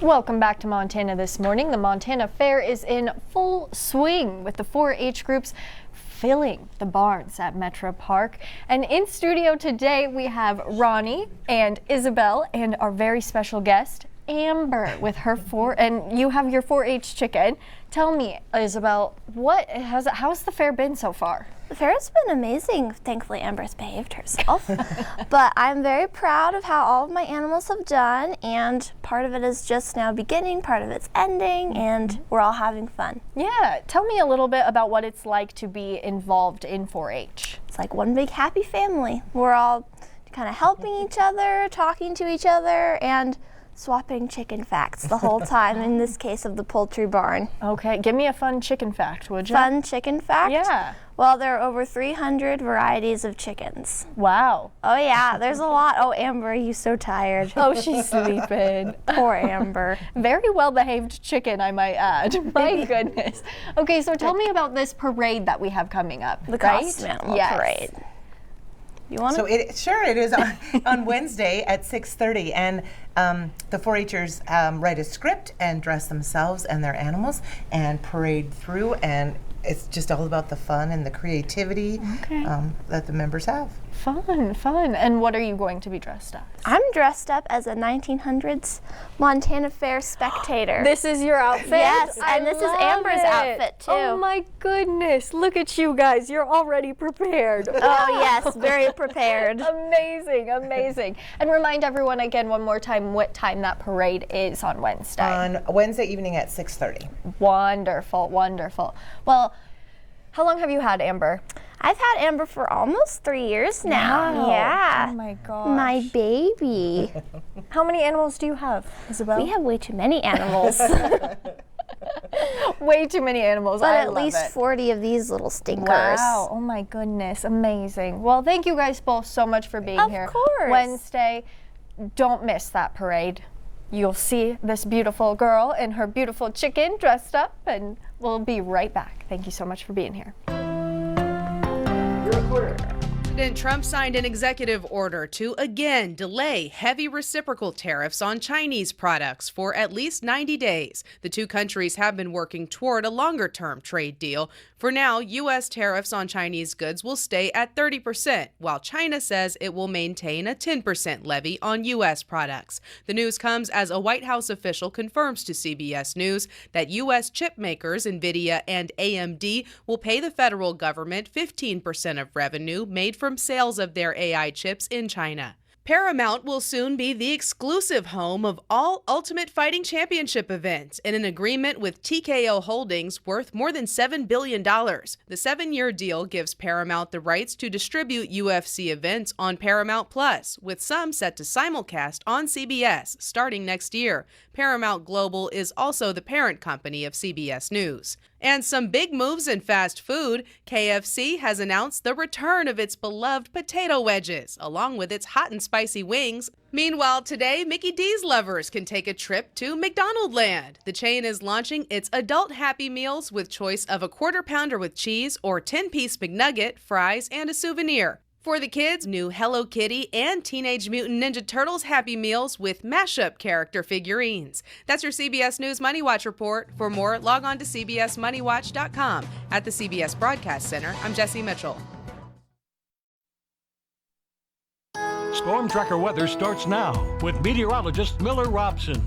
Welcome back to Montana This Morning. The Montana Fair is in full swing with the 4-H groups filling the barns at Metro Park. And in studio today we have Ronnie and Isabel and our very special guest Amber with her and you have your 4-H chicken. Tell me, Isabel, how's the fair been so far? The fair has been amazing. Thankfully, Amber's behaved herself. But I'm very proud of how all of my animals have done, and part of it is just now beginning, part of it's ending, and we're all having fun. Yeah, tell me a little bit about what it's like to be involved in 4-H. It's like one big happy family. We're all kind of helping each other, talking to each other, and swapping chicken facts the whole time, in this case of the poultry barn. Okay, give me a fun chicken fact, would you? Fun chicken fact? Yeah. Well, there are over 300 varieties of chickens. Wow. Oh yeah, there's a lot. Oh, Amber, you're so tired. Oh, she's sleeping. Poor Amber. Very well-behaved chicken, I might add. My goodness. Okay, so tell me about this parade that we have coming up. The costume animal parade. You want to? It is on Wednesday at 6:30, and the 4-Hers write a script and dress themselves and their animals and parade through, and it's just all about the fun and the creativity that the members have. Fun. And what are you going to be dressed as? I'm dressed up as a 1900s MontanaFair spectator. This is your outfit? Yes, and this is Amber's outfit too. Oh my goodness, look at you guys, you're already prepared. Oh yes, very prepared. Amazing. And remind everyone again one more time what time that parade is on Wednesday. On Wednesday evening at 6:30. Wonderful. Well, how long have you had Amber? I've had Amber for almost 3 years now. Wow. Yeah. Oh my gosh. My baby. How many animals do you have, Isabel? We have way too many animals. Way too many animals. But I at love least it. 40 of these little stinkers. Wow. Oh my goodness. Amazing. Well, thank you guys both so much for being here. Of course. Wednesday, don't miss that parade. You'll see this beautiful girl and her beautiful chicken dressed up, and we'll be right back. Thank you so much for being here. President Trump signed an executive order to again delay heavy reciprocal tariffs on Chinese products for at least 90 days. The two countries have been working toward a longer-term trade deal. For now, U.S. tariffs on Chinese goods will stay at 30%, while China says it will maintain a 10% levy on U.S. products. The news comes as a White House official confirms to CBS News that U.S. chip makers NVIDIA and AMD will pay the federal government 15% of revenue made from sales of their AI chips in China. Paramount will soon be the exclusive home of all Ultimate Fighting Championship events in an agreement with TKO Holdings worth more than $7 billion. The 7-year deal gives Paramount the rights to distribute UFC events on Paramount Plus, with some set to simulcast on CBS starting next year. Paramount Global is also the parent company of CBS News. And some big moves in fast food. KFC has announced the return of its beloved potato wedges, along with its hot and spicy wings. Meanwhile, today, Mickey D's lovers can take a trip to McDonaldland. The chain is launching its adult Happy Meals with choice of a Quarter Pounder with cheese or 10-piece McNugget, fries, and a souvenir. For the kids, new Hello Kitty and Teenage Mutant Ninja Turtles Happy Meals with mashup character figurines. That's your CBS News Money Watch report. For more, log on to cbsmoneywatch.com. At the CBS Broadcast Center, I'm Jesse Mitchell. Storm Tracker weather starts now with meteorologist Miller Robson.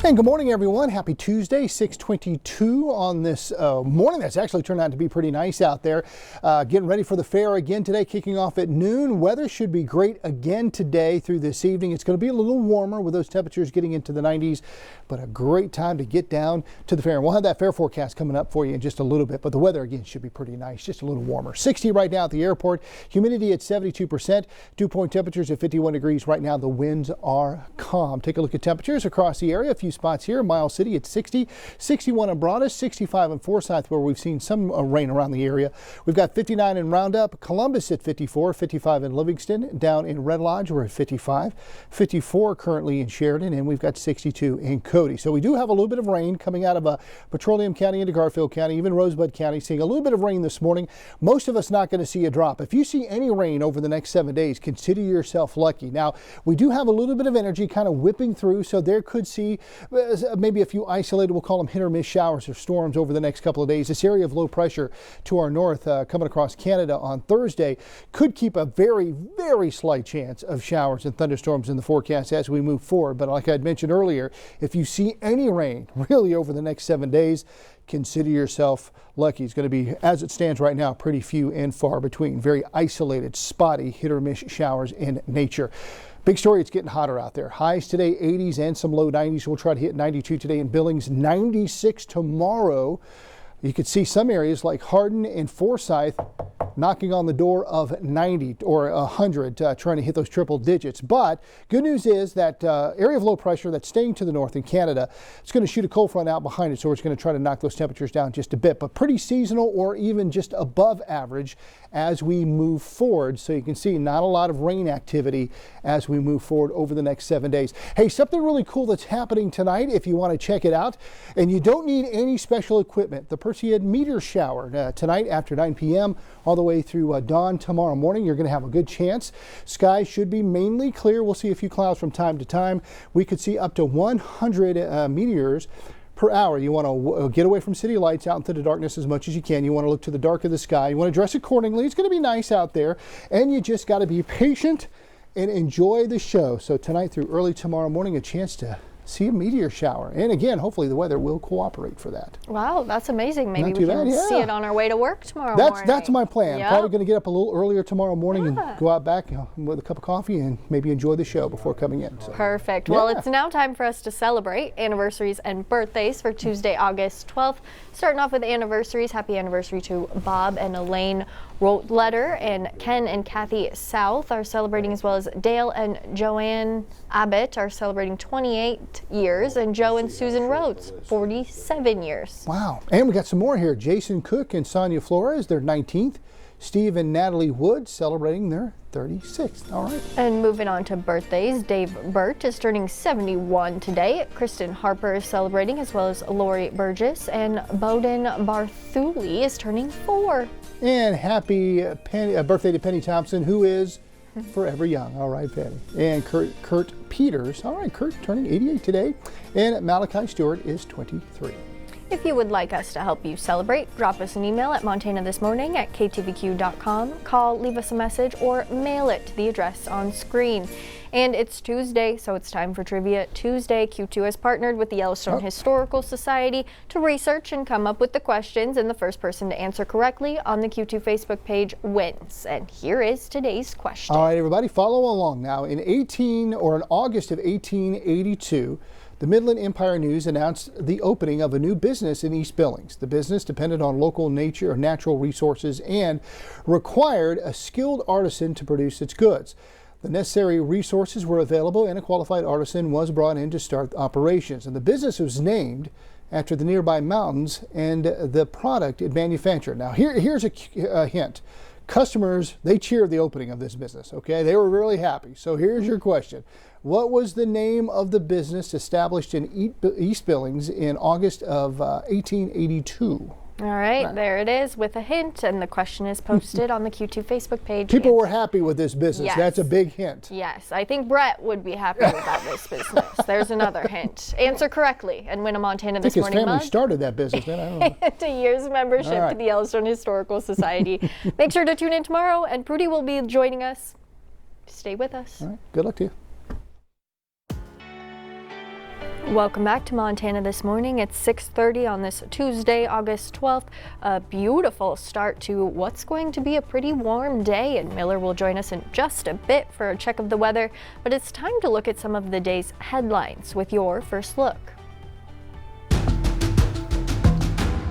And good morning, everyone. Happy Tuesday, 6:22 on this morning. That's actually turned out to be pretty nice out there. Getting ready for the fair again today, kicking off at noon. Weather should be great again today through this evening. It's going to be a little warmer with those temperatures getting into the 90s, but a great time to get down to the fair. And we'll have that fair forecast coming up for you in just a little bit, but the weather again should be pretty nice, just a little warmer. 60 right now at the airport, humidity at 72%, dew point temperatures at 51 degrees. Right now the winds are calm. Take a look at temperatures across the area. A few spots here. Miles City at 60, 61 in Broadus, 65 in Forsyth, where we've seen some rain around the area. We've got 59 in Roundup, Columbus at 54, 55 in Livingston, down in Red Lodge we're at 55, 54 currently in Sheridan, and we've got 62 in Cody. So we do have a little bit of rain coming out of Petroleum County into Garfield County, even Rosebud County, seeing a little bit of rain this morning. Most of us not going to see a drop. If you see any rain over the next 7 days, consider yourself lucky. Now, we do have a little bit of energy kind of whipping through, so there could see maybe a few isolated, we'll call them hit or miss showers or storms over the next couple of days. This area of low pressure to our north coming across Canada on Thursday could keep a very, very slight chance of showers and thunderstorms in the forecast as we move forward. But like I'd mentioned earlier, if you see any rain really over the next 7 days, consider yourself lucky. It's going to be, as it stands right now, pretty few and far between. Very isolated, spotty hit or miss showers in nature. Big story, it's getting hotter out there. Highs today, 80s and some low 90s. We'll try to hit 92 today in Billings, 96 tomorrow. You could see some areas like Hardin and Forsyth knocking on the door of 90 or 100, trying to hit those triple digits. But good news is that area of low pressure that's staying to the north in Canada, it's going to shoot a cold front out behind it, so it's going to try to knock those temperatures down just a bit, but pretty seasonal or even just above average as we move forward. So you can see not a lot of rain activity as we move forward over the next 7 days. Hey, something really cool that's happening tonight if you want to check it out, and you don't need any special equipment. The Perseid meteor shower tonight after 9 p.m. all the way through dawn tomorrow morning. You're going to have a good chance. Skies should be mainly clear. We'll see a few clouds from time to time. We could see up to 100 meteors per hour. You want to get away from city lights out into the darkness as much as you can. You want to look to the dark of the sky. You want to dress accordingly. It's going to be nice out there, and you just got to be patient and enjoy the show. So tonight through early tomorrow morning, a chance to see a meteor shower. And again, hopefully the weather will cooperate for that. Wow, that's amazing. Maybe Not we too can bad, see it on our way to work tomorrow morning. That's my plan. Yep. Probably going to get up a little earlier tomorrow morning and go out back with a cup of coffee and maybe enjoy the show before coming in. So. Perfect. Yeah. Well, it's now time for us to celebrate anniversaries and birthdays for Tuesday, August 12th. Starting off with anniversaries, happy anniversary to Bob and Elaine Rotletter, and Ken and Kathy South are celebrating, as well as Dale and Joanne Abbott are celebrating 28 years, and Joe and Susan Rhodes 47 years. Wow. And we got some more here. Jason Cook and Sonia Flores, their 19th. Steve and Natalie Wood celebrating their 36th. All right. And moving on to birthdays, Dave Burt is turning 71 today. Kristen Harper is celebrating, as well as Lori Burgess, and Bowden Barthuli is turning 4. And happy birthday to Penny Thompson, who is forever young. All right, Penny. And Kurt Peters. All right, Kurt turning 88 today. And Malachi Stewart is 23. If you would like us to help you celebrate, drop us an email at montanathismorning@ktvq.com, call, leave us a message, or mail it to the address on screen. And it's Tuesday, so it's time for Trivia Tuesday. Q2 has partnered with the Yellowstone Historical Society to research and come up with the questions, and the first person to answer correctly on the Q2 Facebook page wins. And here is today's question. All right, everybody, follow along now. In August of 1882, the Midland Empire News announced the opening of a new business in East Billings. The business depended on local nature or natural resources and required a skilled artisan to produce its goods. The necessary resources were available, and a qualified artisan was brought in to start operations. And the business was named after the nearby mountains and the product it manufactured. Now, here's a hint. Customers, they cheered the opening of this business, okay? They were really happy. So here's your question. What was the name of the business established in East Billings in August of 1882? All right, there it is with a hint, and the question is posted on the Q2 Facebook page. People were happy with this business. Yes. That's a big hint. Yes, I think Brett would be happy about this business. There's another hint. Answer correctly and win a Montana This Morning mug. I think his family started that business, man. I don't know. And a year's membership to the Yellowstone Historical Society. Make sure to tune in tomorrow, and Prudy will be joining us. Stay with us. All right, good luck to you. Welcome back to Montana This Morning. It's 6:30 on this Tuesday, August 12th. A beautiful start to what's going to be a pretty warm day, and Miller will join us in just a bit for a check of the weather. But it's time to look at some of the day's headlines with your first look.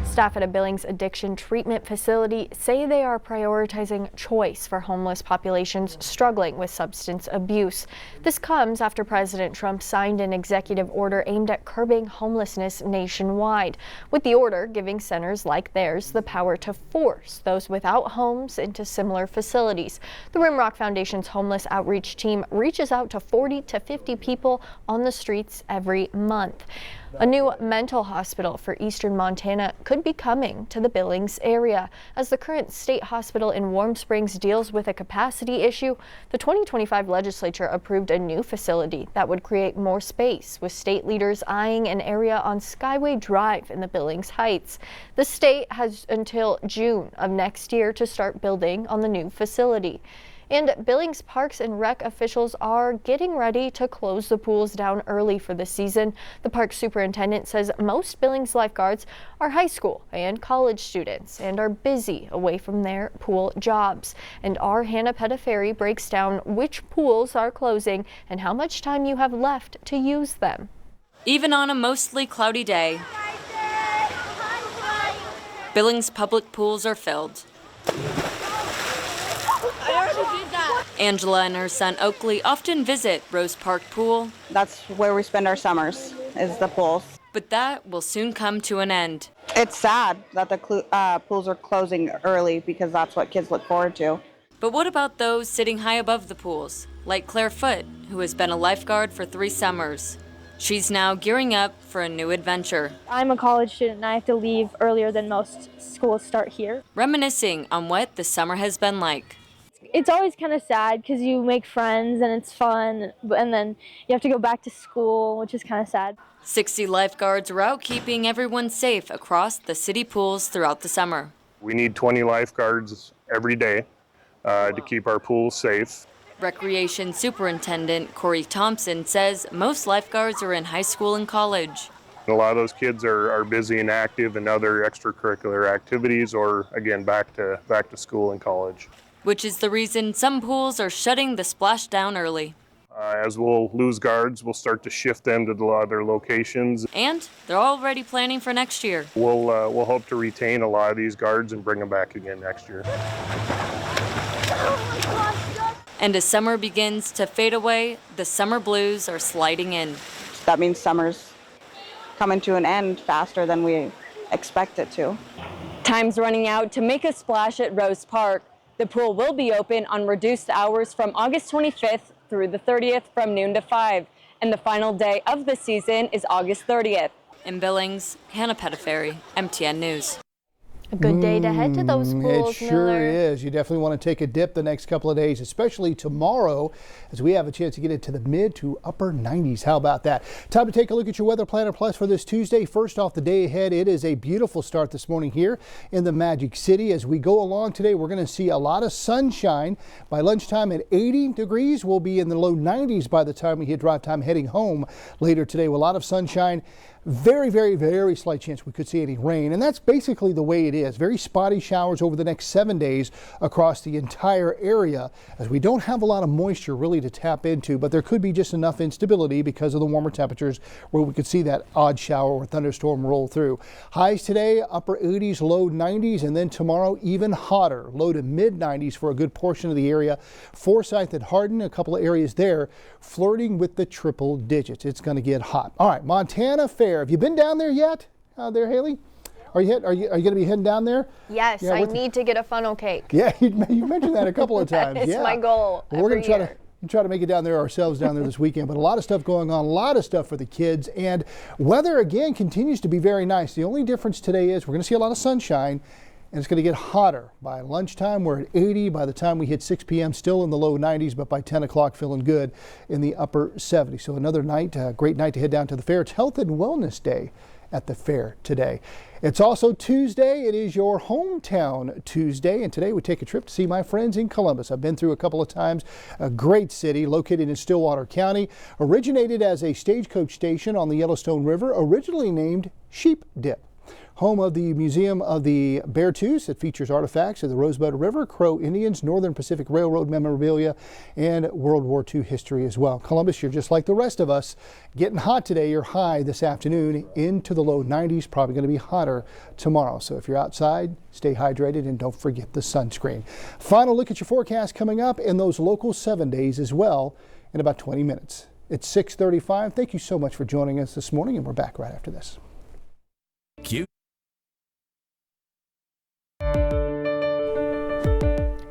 Staff at a Billings addiction treatment facility say they are prioritizing choice for homeless populations struggling with substance abuse. This comes after President Trump signed an executive order aimed at curbing homelessness nationwide, with the order giving centers like theirs the power to force those without homes into similar facilities. The Rimrock Foundation's homeless outreach team reaches out to 40 to 50 people on the streets every month. A new mental hospital for eastern Montana could be coming to the Billings area. As the current state hospital in Warm Springs deals with a capacity issue, the 2025 legislature approved a new facility that would create more space, with state leaders eyeing an area on Skyway Drive in the Billings Heights. The state has until June of next year to start building on the new facility. And Billings Parks and Rec officials are getting ready to close the pools down early for the season. The park superintendent says most Billings lifeguards are high school and college students and are busy away from their pool jobs. And our Hannah Pettiferry breaks down which pools are closing and how much time you have left to use them. Even on a mostly cloudy day, Billings public pools are filled. Angela and her son Oakley often visit Rose Park Pool. That's where we spend our summers, is the pools. But that will soon come to an end. It's sad that the pools are closing early because that's what kids look forward to. But what about those sitting high above the pools, like Claire Foote, who has been a lifeguard for 3 summers? She's now gearing up for a new adventure. I'm a college student and I have to leave earlier than most schools start here. Reminiscing on what the summer has been like. It's always kind of sad because you make friends and it's fun, and then you have to go back to school, which is kind of sad. 60 lifeguards are out keeping everyone safe across the city pools throughout the summer. We need 20 lifeguards every day to keep our pools safe. Recreation Superintendent Corey Thompson says most lifeguards are in high school and college. A lot of those kids are busy and active in other extracurricular activities, or again back to school and college. Which is the reason some pools are shutting the splashdown early. As we'll lose guards, we'll start to shift them to the other locations. And they're already planning for next year. We'll hope to retain a lot of these guards and bring them back again next year. And as summer begins to fade away, the summer blues are sliding in. That means summer's coming to an end faster than we expect it to. Time's running out to make a splash at Rose Park. The pool will be open on reduced hours from August 25th through the 30th from noon to 5. And the final day of the season is August 30th. In Billings, Hannah Pettiferry, MTN News. A good day to head to those pools, It sure Miller. is. You definitely want to take a dip the next couple of days, especially tomorrow, as we have a chance to get into the mid to upper 90s. How about that? Time to take a look at your Weather Planner Plus for this Tuesday. First off, the day ahead, it is a beautiful start this morning here in the Magic City. As we go along today, we're going to see a lot of sunshine. By lunchtime at 80 degrees, we'll be in the low 90s by the time we hit drive time heading home later today with a lot of sunshine. Very, very, very slight chance we could see any rain, and that's basically the way it is. Very spotty showers over the next 7 days across the entire area, as we don't have a lot of moisture really to tap into, but there could be just enough instability because of the warmer temperatures where we could see that odd shower or thunderstorm roll through. Highs today, upper 80s, low 90s, and then tomorrow even hotter, low to mid 90s for a good portion of the area. Forsyth and Hardin, a couple of areas there, flirting with the triple digits. It's going to get hot. All right, MontanaFair. Have you been down there yet? There, Haley? Are you going to be heading down there? Yes, Yeah, I need to get a funnel cake. Yeah, you mentioned that a couple of times. It's yeah. my goal. Well, we're going every to year. try to make it down there ourselves down there this weekend, but a lot of stuff going on, a lot of stuff for the kids, and weather again continues to be very nice. The only difference today is we're going to see a lot of sunshine, and it's going to get hotter. By lunchtime, we're at 80. By the time we hit 6 p.m., still in the low 90s, but by 10 o'clock, feeling good in the upper 70s. So another night, great night to head down to the fair. It's Health and Wellness Day at the fair today. It's also Tuesday. It is your hometown Tuesday, and today we take a trip to see my friends in Columbus. I've been through a couple of times. A great city located in Stillwater County, originated as a stagecoach station on the Yellowstone River, originally named Sheep Dip. Home of the Museum of the Beartooth. It features artifacts of the Rosebud River, Crow Indians, Northern Pacific Railroad memorabilia, and World War II history as well. Columbus, you're just like the rest of us. Getting hot today. You're high this afternoon into the low 90s. Probably going to be hotter tomorrow. So if you're outside, stay hydrated and don't forget the sunscreen. Final look at your forecast coming up in those local 7 days as well in about 20 minutes. It's 6:35. Thank you so much for joining us this morning, and we're back right after this.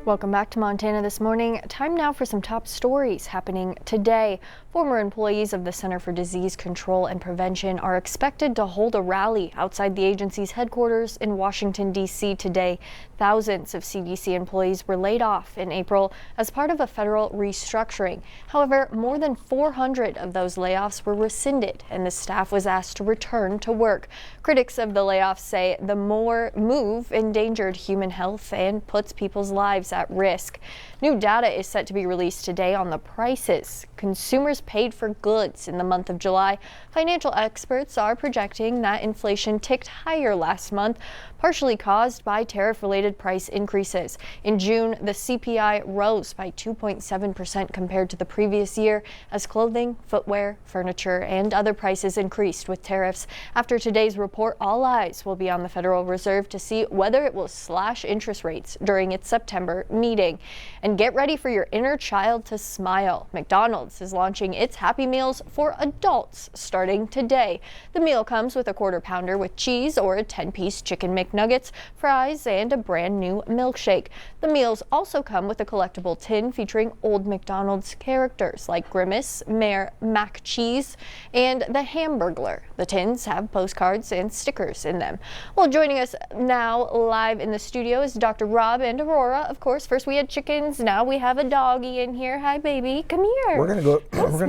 Welcome back to Montana This Morning. Time now for some top stories happening today. Former employees of the Center for Disease Control and Prevention are expected to hold a rally outside the agency's headquarters in Washington, D.C. today. Thousands of CDC employees were laid off in April as part of a federal restructuring. However, more than 400 of those layoffs were rescinded, and the staff was asked to return to work. Critics of the layoffs say the move endangered human health and puts people's lives at risk. New data is set to be released today on the prices consumers paid for goods in the month of July. Financial experts are projecting that inflation ticked higher last month, partially caused by tariff-related price increases. In June, the CPI rose by 2.7% compared to the previous year as clothing, footwear, furniture, and other prices increased with tariffs. After today's report, all eyes will be on the Federal Reserve to see whether it will slash interest rates during its September meeting. And get ready for your inner child to smile. McDonald's is launching its Happy Meals for adults starting today. The meal comes with a quarter pounder with cheese or a 10-piece chicken McNuggets, fries, and a brand new milkshake. The meals also come with a collectible tin featuring old McDonald's characters like Grimace, Mayor Mac Cheese, and the Hamburglar. The tins have postcards and stickers in them. Well, joining us now live in the studio is Dr. Rob and Aurora. Of course, first we had chickens, now we have a doggy in here. Hi, baby. Come here. We're gonna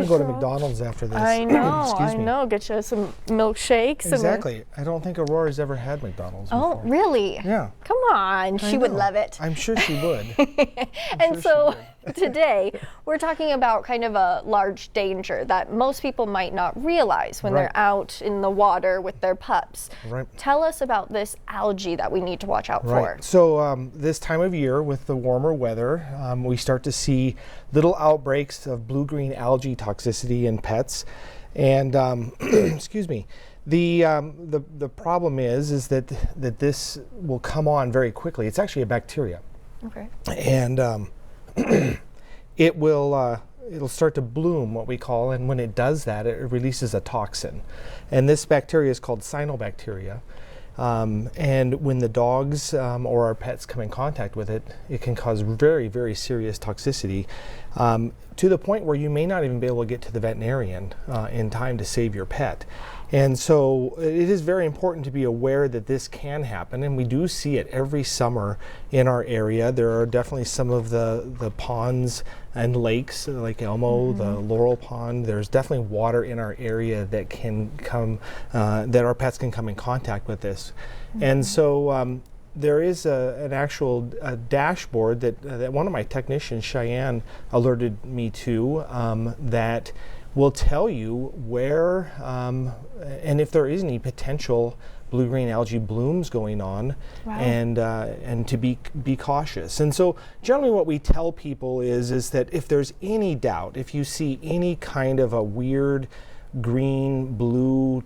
go to McDonald's after this. I know. Excuse me. I know. Get you some milkshakes. Exactly. I don't think Aurora's ever had McDonald's before. Oh, really? Yeah. Come on. She would love it. I'm sure she would. And so today we're talking about kind of a large danger that most people might not realize when they're out in the water with their pups. Right. Tell us about this algae that we need to watch out for. So this time of year with the warmer weather, we start to see little outbreaks of blue-green algae toxicity in pets. And excuse me. The problem is that this will come on very quickly. It's actually a bacteria. Okay. And it'll start to bloom, what we call, and when it does that, it releases a toxin. And this bacteria is called cyanobacteria. And when the dogs or our pets come in contact with it, it can cause very, very serious toxicity to the point where you may not even be able to get to the veterinarian in time to save your pet. And so it is very important to be aware that this can happen, and we do see it every summer in our area. There are definitely some of the ponds and lakes like Elmo, the Laurel Pond. There's definitely water in our area that can come, that our pets can come in contact with this. And so there is an actual dashboard that one of my technicians, Cheyenne, alerted me to that will tell you where and if there is any potential blue-green algae blooms going on. Wow. And to be cautious. And so generally what we tell people is that if there's any doubt, if you see any kind of a weird green, blue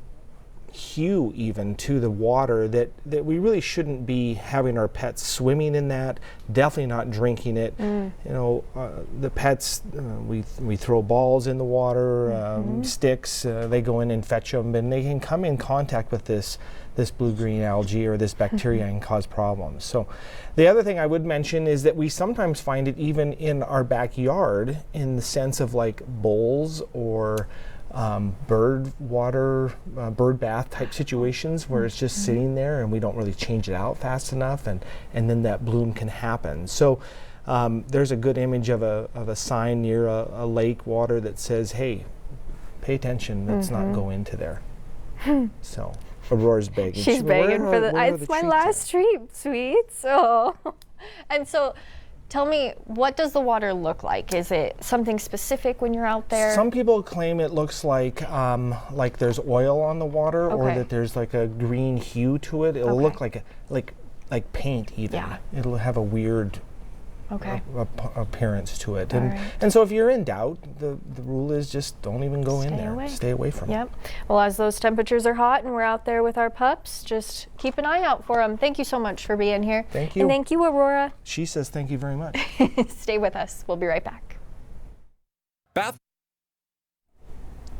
hue even to the water, that we really shouldn't be having our pets swimming in that, definitely not drinking it. You know, the pets, we throw balls in the water, sticks, they go in and fetch them, and they can come in contact with this blue-green algae or this bacteria and cause problems. So the other thing I would mention is that we sometimes find it even in our backyard in the sense of like bowls or bird water, bird bath type situations where it's just sitting there and we don't really change it out fast enough, and then that bloom can happen. So there's a good image of a sign near a lake water that says, hey, pay attention, let's not go into there. So Aurora's begging. She's begging for it's my last treat, sweets. Oh. And so tell me, what does the water look like? Is it something specific when you're out there? Some people claim it looks like there's oil on the water, or that there's like a green hue to it. It'll look like paint even. Yeah. It'll have a weird appearance to it. And so if you're in doubt, the rule is just don't even go in there. Stay away from it. Well, as those temperatures are hot and we're out there with our pups, just keep an eye out for them. Thank you so much for being here. Thank you. And thank you, Aurora. She says thank you very much. Stay with us. We'll be right back.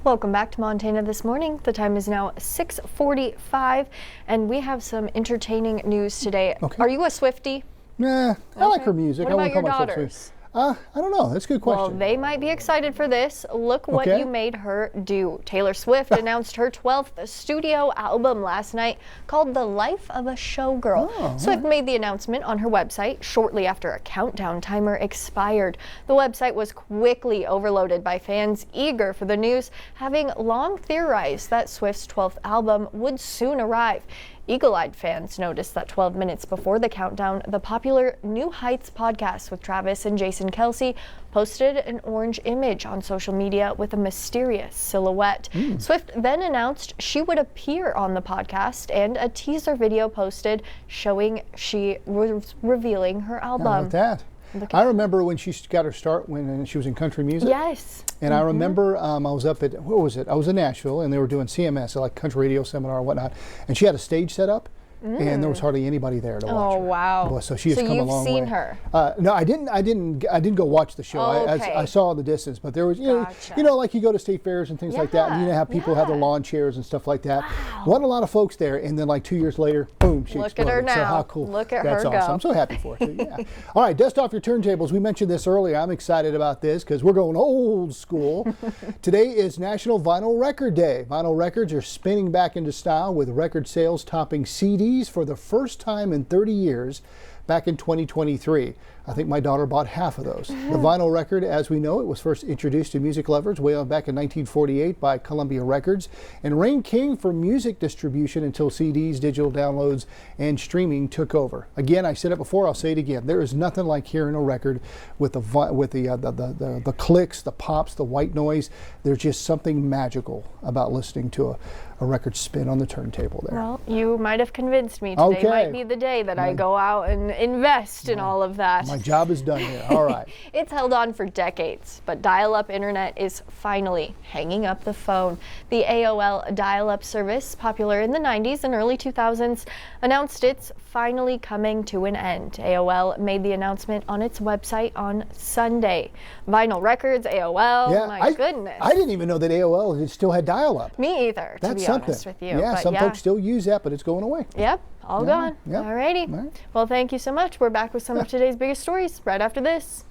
Welcome back to Montana This Morning. The time is now 6:45, and we have some entertaining news today. Are you a Swiftie? Nah, I like her music. What I about wouldn't your call myself daughters? sweet. I don't know. That's a good question. Well, they might be excited for this. Look what Okay. you made her do. Taylor Swift announced her 12th studio album last night called The Life of a Showgirl. Oh, Swift made the announcement on her website shortly after a countdown timer expired. The website was quickly overloaded by fans eager for the news, having long theorized that Swift's 12th album would soon arrive. Eagle-eyed fans noticed that 12 minutes before the countdown, the popular New Heights podcast with Travis and Jason Kelce posted an orange image on social media with a mysterious silhouette. Swift then announced she would appear on the podcast, and a teaser video posted showing she was revealing her album. How about that? I remember when she got her start when she was in country music. Yes. And I remember I was up at, where was it? I was in Nashville, and they were doing CMS, like country radio seminar and whatnot. And she had a stage set up, and there was hardly anybody there to watch her. Oh, wow. Well, so she has come a long way. So you've seen her? No, I didn't go watch the show. Oh, okay. I saw in the distance, but there was, Gotcha. you know, like you go to state fairs and things like that, and you know how people have their lawn chairs and stuff like that. Wow. Wasn't a lot of folks there, and then like 2 years later, boom, she Look exploded. at her now. So how cool. Look at That's her awesome. go. I'm so happy for her, too, yeah. All right, dust off your turntables. We mentioned this earlier. I'm excited about this because we're going old school. Today is National Vinyl Record Day. Vinyl records are spinning back into style with record sales topping CDs for the first time in 30 years back in 2023. I think my daughter bought half of those. The vinyl record, as we know, it was first introduced to music lovers way on back in 1948 by Columbia Records and reigned king for music distribution until CDs, digital downloads, and streaming took over. Again, I said it before, I'll say it again. There is nothing like hearing a record with the clicks, the pops, the white noise. There's just something magical about listening to a record spin on the turntable there. Well, you might have convinced me. Today Okay. might be the day that I go out and invest in all of that. My job is done here. All right. It's held on for decades, but dial-up internet is finally hanging up the phone. The AOL dial-up service, popular in the 90s and early 2000s, announced it's finally coming to an end. AOL made the announcement on its website on Sunday. Vinyl records, AOL, my goodness. I didn't even know that AOL still had dial-up. Me either, to be honest with you. Yeah, but some folks still use that, but it's going away. Yep, all gone. Yep. Alrighty. All right. Well, thank you so much. We're back with some of today's biggest stories right after this.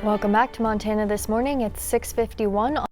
Welcome back to Montana This Morning. It's 6:51.